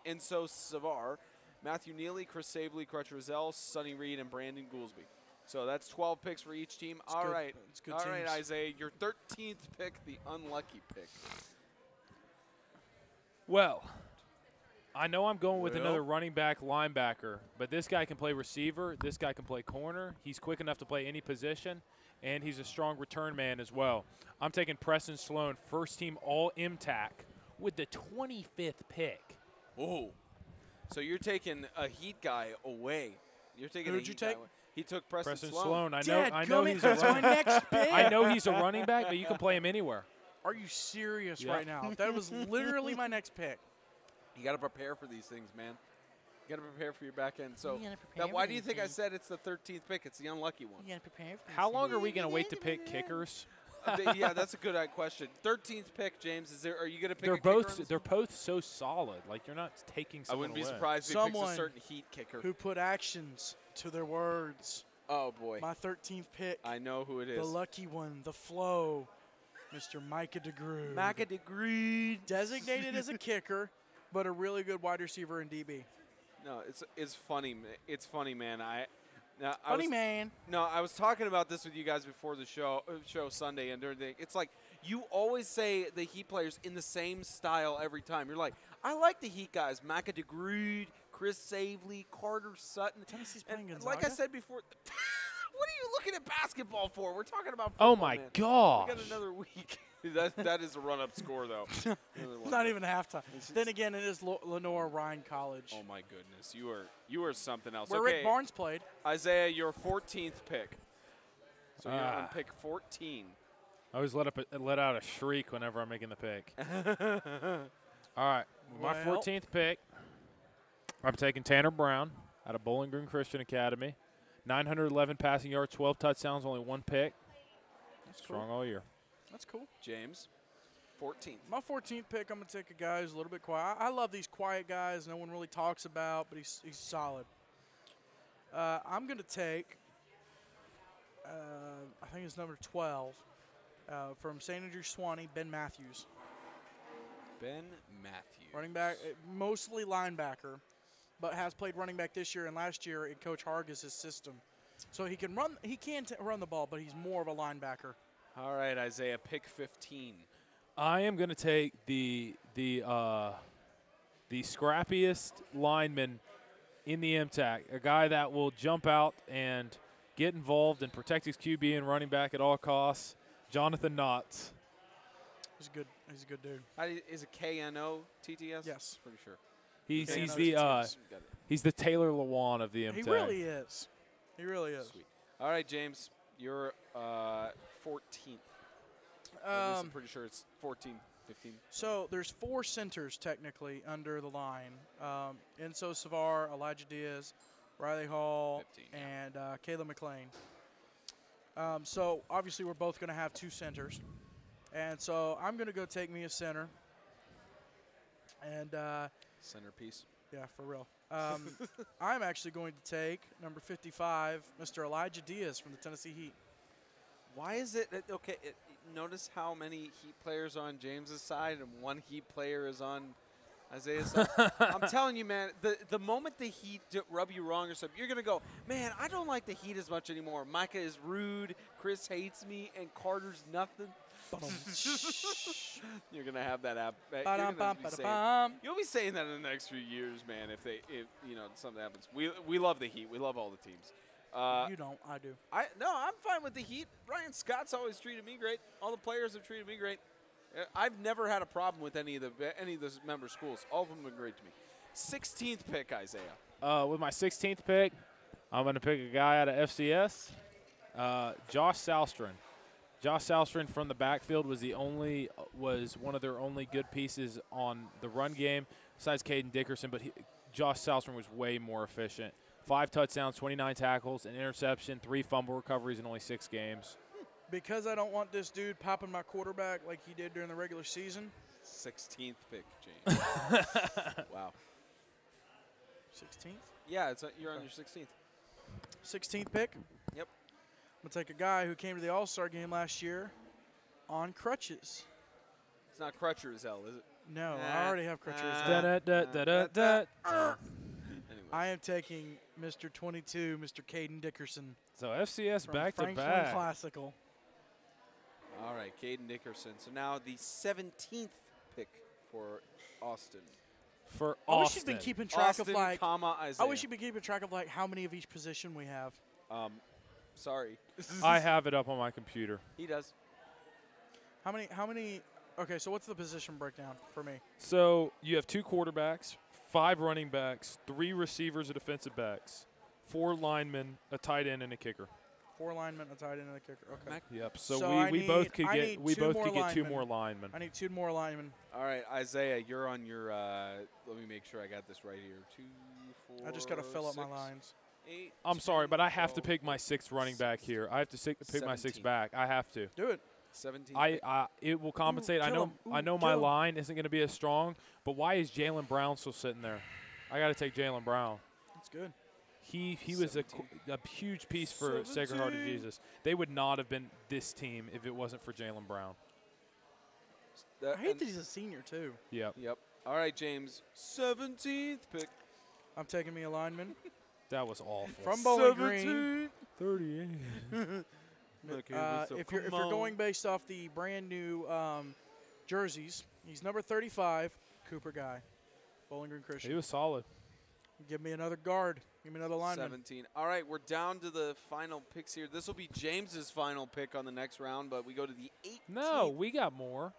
Enso Savar, Matthew Neely, Chris Savely, Crutch Rizell, Sonny Reed, and Brandon Goolsby. So that's 12 picks for each team. All good. right. It's good All right, teams. Isaiah, your 13th pick, the unlucky pick. Well, I know I'm going with Well. another running back linebacker, but this guy can play receiver. This guy can play corner. He's quick enough to play any position, and he's a strong return man as well. I'm taking Preston Sloan, first team All-MTAC, with the 25th pick. Oh. So you're taking a Heat guy away. You're taking Who'd a you Heat guy take? away. He took Preston Sloan. I know Dadgummit, he's a that's my running. next pick. I know he's a running back, but you can play him anywhere. Are you serious Yeah. right now? That was literally my next pick. You got to prepare for these things, man. You got to prepare for your back end. So, You gotta prepare now, why for do you these think I things. said it's the 13th pick? It's the unlucky one. You gotta prepare for How long are we going to wait to pick kickers? Yeah, that's a good question. 13th pick, James. Are you going to pick They're a kicker on both this they're one? both so solid. Like you're not taking I someone wouldn't be away. surprised if he picks a Someone certain Heat kicker. who put actions to their words. Oh, boy. My 13th pick, I know who it is. the lucky one, the flow, Mr. Micah DeGroote. Maca degree. Designated as a kicker, but a really good wide receiver in DB. No, it's funny. It's funny, man. Now, Funny man. No, I was talking about this with you guys before the show Sunday and during the. It's like you always say the Heat players in the same style every time. You're like, I like the Heat guys: Micah DeGrude, Chris Savely, Carter Sutton. Tennessee's playing And Gonzaga? like I said before, what are you looking at basketball for? We're talking about football, Oh my man. gosh! We got another week. that is a run-up score though. Not even halftime. Then again, it is Lenore Ryan College. Oh my goodness, you are something else. Where Okay, Rick Barnes played. Isaiah, your 14th pick. So you're on pick 14. I always let out a shriek whenever I'm making the pick. All right, my 14th pick. I'm taking Tanner Brown out of Bowling Green Christian Academy. 911 passing yards, 12 touchdowns, only 1 pick. That's Strong cool. all year. That's cool. James, 14th. My 14th pick, I'm going to take a guy who's a little bit quiet. I love these quiet guys no one really talks about, but he's solid. I'm going to take, I think it's number 12, from St. Andrew Swanee, Ben Matthews. Ben Matthews. Running back, mostly linebacker, but has played running back this year and last year in Coach Hargis' system. So he can run. He can run the ball, but he's more of a linebacker. All right, Isaiah, pick 15. I am going to take the scrappiest lineman in the MTAC, a guy that will jump out and get involved and protect his QB and running back at all costs, Jonathan Knotts. He's good. He's a good dude. Is it KNOTTS? Yes. Pretty sure. He's the Taylor Lewan of the MTAC. He really is. He really is. Sweet. All right, James, you're 14th. I'm pretty sure it's 14, 15. So there's 4 centers technically under the line. Enzo Savar, Elijah Diaz, Riley Hall, 15, and Caleb McLean. So obviously we're both going to have 2 centers. And so I'm going to go take me a center. And Centerpiece. yeah, for real. I'm actually going to take number 55, Mr. Elijah Diaz from the Tennessee Heat. Why is it okay? Notice how many Heat players are on James's side and 1 Heat player is on Isaiah's side. I'm telling you, man. The moment the Heat rub you wrong or something, you're gonna go, man. I don't like the Heat as much anymore. Micah is rude. Chris hates me, and Carter's nothing. You're gonna have that app. You'll be saying that in the next few years, man. If something happens, we love the Heat. We love all the teams. You don't. I do. I'm fine with the Heat. Ryan Scott's always treated me great. All the players have treated me great. I've never had a problem with any of the member schools. All of them have been great to me. 16th pick, Isaiah. With my 16th pick, I'm going to pick a guy out of FCS, Josh Salstron. Josh Salstron from the backfield was one of their only good pieces on the run game, besides Caden Dickerson. But Josh Salstron was way more efficient. 5 touchdowns, 29 tackles, an interception, 3 fumble recoveries in only 6 games. Because I don't want this dude popping my quarterback like he did during the regular season. 16th pick, James. Wow. 16th? Yeah, you're on your 16th. 16th pick? Yep. I'm going to take a guy who came to the All-Star game last year on crutches. It's not Crutcher as hell, is it? No, I already have crutches. I am taking Mr. 22, Mr. Caden Dickerson. So FCS from back Franklin to back. Classical. All right, Caden Dickerson. So now the 17th pick for Austin. For I wish Austin. you'd been keeping track Austin, of like. Isaiah. I wish you'd been keeping track of like how many of each position we have. Sorry. I have it up on my computer. He does. How many? Okay, so what's the position breakdown for me? So you have 2 quarterbacks, 5 running backs, 3 receivers, and defensive backs, 4 linemen, a tight end, and a kicker. 4 linemen, a tight end, and a kicker. Okay. Yep. So, So we both could get 2 linemen. more linemen. I need 2 more linemen. All right, Isaiah, you're on your. Let me make sure I got this right here. 2, 4. I just got to fill up my 6, lines. 8. I'm sorry, but I have 12, to pick my 6th running back here. I have to pick my 6th 17. back. I have to. Do it. 17. It will compensate. kill him. I know Ooh, my kill him. line isn't going to be as strong, but why is Jalen Brown still sitting there? I got to take Jalen Brown. That's good. He was a huge piece for Sacred Heart of 17. Jesus. They would not have been this team if it wasn't for Jalen Brown. I hate that he's a senior too. Yep. Yep. All right, James. 17th pick. I'm taking me a lineman. That was awful. From Bowling Green. 38. If you're going based off the brand new jerseys, he's number 35, Cooper Guy, Bowling Green Christian. He was solid. Give me another guard. Give me another lineman. 17. All right, we're down to the final picks here. This will be James's final pick on the next round, but we go to the 18th. No, we got more.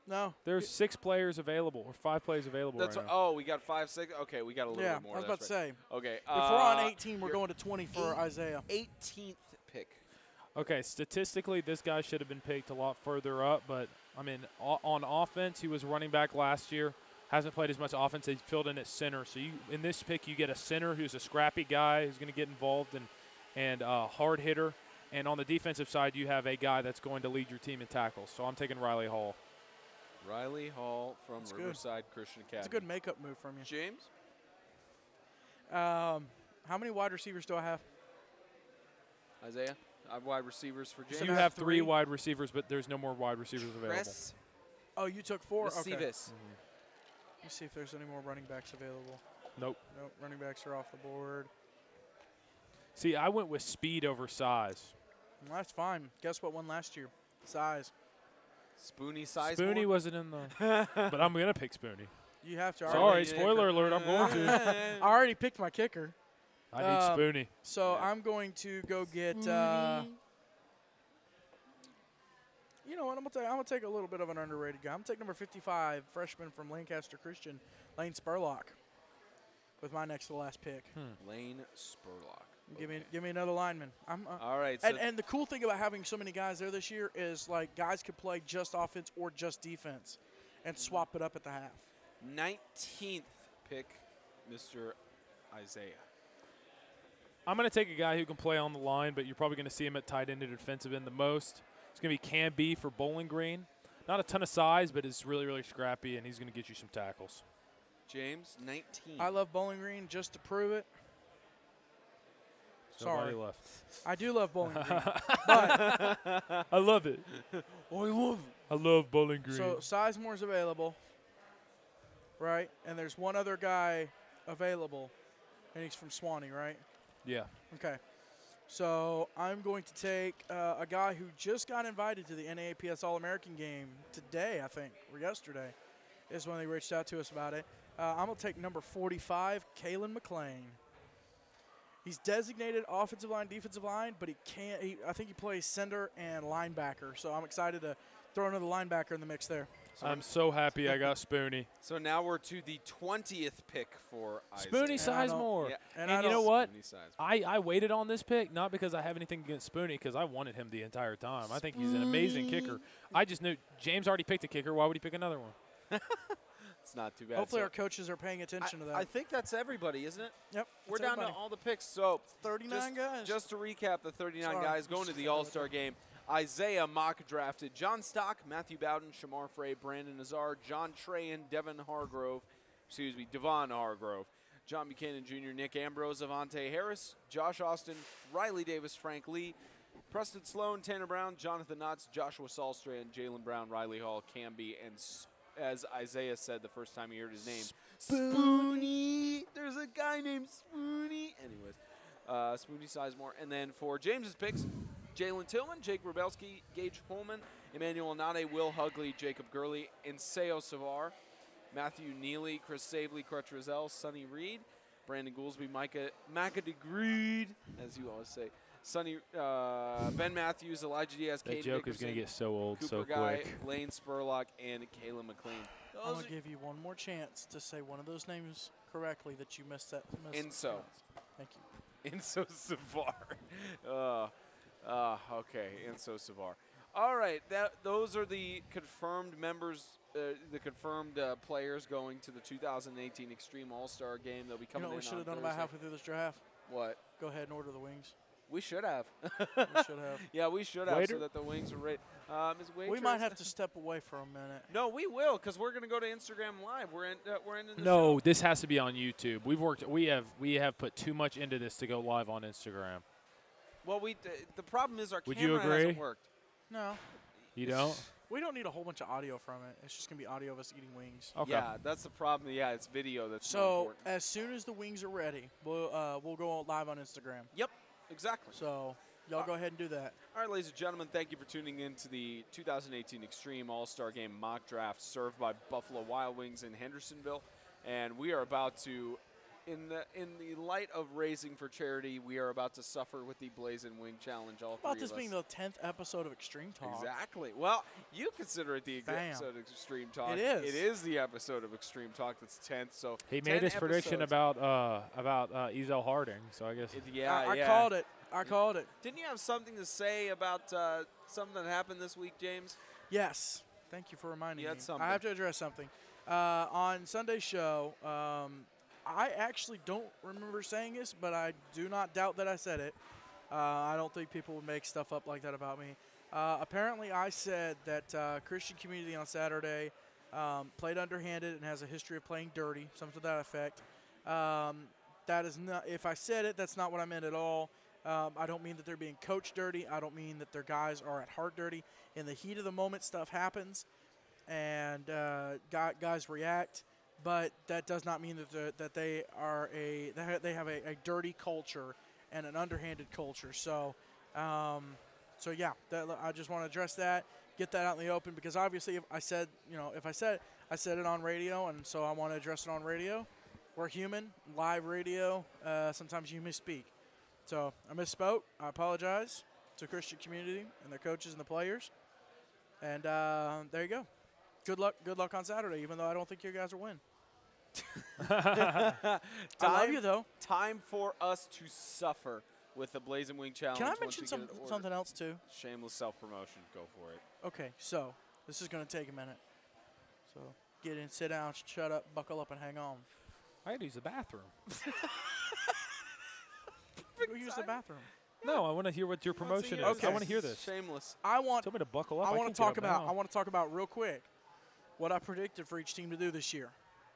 No. There's 6 players available, or 5 players available That's right now. Oh, we got 5, 6. Okay, we got a little bit more. I was about to say. Okay. If we're on 18, we're going to 20 for Isaiah. 18th pick. Okay, statistically, this guy should have been picked a lot further up, but, I mean, on offense, he was running back last year. Hasn't played as much offense. He filled in at center. So in this pick, you get a center who's a scrappy guy who's going to get involved and a hard hitter. And on the defensive side, you have a guy that's going to lead your team in tackles. So I'm taking Riley Hall. Riley Hall from Riverside Christian Academy. It's a good makeup move from you. James? How many wide receivers do I have? Isaiah? I have wide receivers for James. So you have 3 wide receivers, but there's no more wide receivers available. Chris Oh, you took 4? Okay. Receivers. Let me see if there's any more running backs available. Nope. Nope, running backs are off the board. See, I went with speed over size. Well, that's fine. Guess what won last year? Size. Spoony Sizemore? Spoony wasn't in the – but I'm going to pick Spoony. You have to. Sorry, spoiler alert, I'm going to. I already picked my kicker. I need Spoony. So I'm going to go get you know what? I'm gonna take a little bit of an underrated guy. I'm gonna take number 55, freshman from Lancaster Christian, Lane Spurlock, with my next to last pick. Lane Spurlock. Give me another lineman. All right. And the cool thing about having so many guys there this year is like guys could play just offense or just defense, and swap it up at the half. 19th pick, Mr. Isaiah. I'm going to take a guy who can play on the line, but you're probably going to see him at tight end and defensive end the most. It's going to be Cam B for Bowling Green. Not a ton of size, but it's really, really scrappy, and he's going to get you some tackles. James, 19. I love Bowling Green just to prove it. Somebody Sorry. left. I do love Bowling Green, but I love it. I love Bowling Green. so Sizemore's available, right? And there's one other guy available, and he's from Swanee, right? Yeah. Okay. So I'm going to take a guy who just got invited to the NAAPS All-American game today, I think, or yesterday, is when they reached out to us about it. I'm going to take number 45, Kalen McLean. He's designated offensive line, defensive line, but I think he plays center and linebacker. So I'm excited to throw another linebacker in the mix there. So I'm so happy I got Spoony. So now we're to the 20th pick for Isaiah. Spoony Sizemore. Yeah. And you know what? Spoony Sizemore. I waited on this pick, not because I have anything against Spoony, because I wanted him the entire time. I think he's an amazing kicker. I just knew James already picked a kicker. Why would he pick another one? It's not too bad. Hopefully our coaches are paying attention to that. I think that's everybody, isn't it? Yep. We're that's down everybody. to all the picks. So 39 guys. Just to recap, the 39 Sorry. guys going to the All-Star game. Isaiah mock drafted John Stock, Matthew Bowden, Shamar Frey, Brandon Nazar, John Trahan, Devon Hargrove, John Buchanan Jr., Nick Ambrose, Avante Harris, Josh Austin, Riley Davis, Frank Lee, Preston Sloan, Tanner Brown, Jonathan Knotts, Joshua Sahlstrand, Jalen Brown, Riley Hall, Camby, and as Isaiah said the first time he heard his name, Spoony. There's a guy named Spoony. Anyways, Spoony Sizemore. And then for James's picks, Jalen Tillman, Jake Rubelski, Gage Pullman, Emmanuel Nade, Will Hugley, Jacob Gurley, Inseo Savar, Matthew Neely, Chris Savely, Crutch Rizell, Sonny Reed, Brandon Goolsby, Micah McAdegreed, as you always say, Sonny, Ben Matthews, Elijah Diaz, That Kate joke Dickerson, is going to get so old Cooper so Guy, quick. Lane Spurlock, and Kayla McLean. I'm going to give you one more chance to say one of those names correctly that you missed. Inso. Thank you. Inso Savar. Okay, Inso Savar. All right, those are the confirmed members, the confirmed players going to the 2018 Extreme All-Star Game. They'll be coming in on we should have done Thursday. about halfway through this draft. What? Go ahead and order the wings. We should have. We should have. Yeah, we should have, Waiter? so that the wings are ready. We might have to step away for a minute. No, we will, because we're going to go to Instagram Live. We're ending the No, show. this has to be on YouTube. We have put too much into this to go live on Instagram. Well, the problem is our Would you camera agree? hasn't worked. No. You don't? We don't need a whole bunch of audio from it. It's just going to be audio of us eating wings. Okay. Yeah, that's the problem. Yeah, it's video that's more So important. as soon as the wings are ready, we'll go live on Instagram. Yep, exactly. So y'all go ahead and do that. All right, ladies and gentlemen, thank you for tuning in to the 2018 Extreme All-Star Game mock draft served by Buffalo Wild Wings in Hendersonville. And we are about to, in the light of raising for charity, we are about to suffer with the Blazin Wing Challenge, all About three this of being us. the 10th episode of Extreme Talk. Exactly. Well, you consider it the Bam. episode of Extreme Talk. It is. It is the episode of Extreme Talk that's 10th. So He 10 made his prediction episodes. about Ezel Harding, so I guess. I called it. I called it. Didn't you have something to say about something that happened this week, James? Yes. Thank you for reminding You me. had something. I have to address something. On Sunday's show, I actually don't remember saying this, but I do not doubt that I said it. I don't think people would make stuff up like that about me. Apparently, I said that Christian community on Saturday played underhanded and has a history of playing dirty, something to that effect. That is not. If I said it, that's not what I meant at all. I don't mean that they're being coached dirty. I don't mean that their guys are at heart dirty. In the heat of the moment, stuff happens, and guys react. But that does not mean that they have a dirty culture and an underhanded culture. So, yeah, I just want to address that, get that out in the open, because obviously if I said it on radio, and so I want to address it on radio. We're human, live radio. Sometimes you misspeak. So I misspoke. I apologize to Christian community and their coaches and the players. And there you go. Good luck on Saturday, even though I don't think you guys will win. I love you, though. Time for us to suffer with the Blazin Wing Challenge. Can I once mention we get it ordered. something else, too? Shameless self-promotion. Go for it. Okay, so this is going to take a minute. So get in, sit down, shut up, buckle up, and hang on. I had to use the bathroom. Go use the bathroom. No, I want to hear what your promotion is. Okay. I want to hear this. Shameless. I want Tell me to buckle up. I want can't to talk get up about now. I want to talk about real quick what I predicted for each team to do this year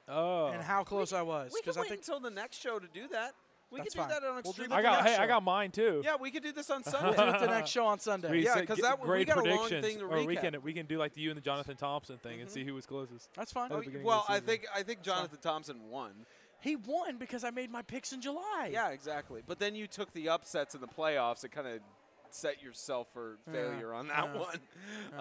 Oh. and how close I was, We can because I wait think until the next show to do that. We That's could do fine. that on We'll do Extreme. that I the got next I show. got mine too. Yeah, we could do this on we'll Sunday. do it the next show on Sunday. We Yeah, said 'cause get that- we great got a long predictions, thing to or we recap. can do like the you and the Jonathan Thompson thing and see who was closest. That's fine. At the beginning Well, of the I season. think Jonathan Thompson won. He won because I made my picks in July. Yeah, exactly. But then you took the upsets in the playoffs and kind of set yourself for failure on that yeah. one. Yeah.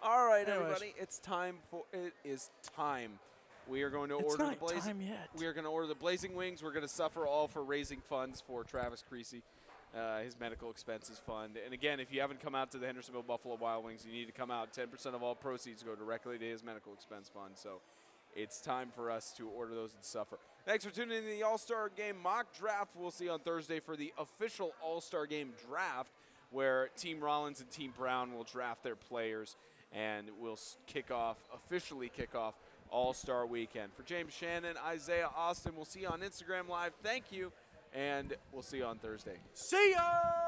All right, Anyways. everybody, it is time. We are going to It's order not the Blazing. time yet. We are going to order the Blazing Wings. We're going to suffer all for raising funds for Travis Creasy, his medical expenses fund. And again, if you haven't come out to the Hendersonville Buffalo Wild Wings, you need to come out. 10% of all proceeds go directly to his medical expense fund. So it's time for us to order those and suffer. Thanks for tuning in to the All-Star Game mock draft. We'll see you on Thursday for the official All-Star Game draft, where Team Rollins and Team Brown will draft their players, and we'll officially kick off All-Star Weekend. For James Shannon, Isaiah Austin, we'll see you on Instagram Live. Thank you, and we'll see you on Thursday. See ya!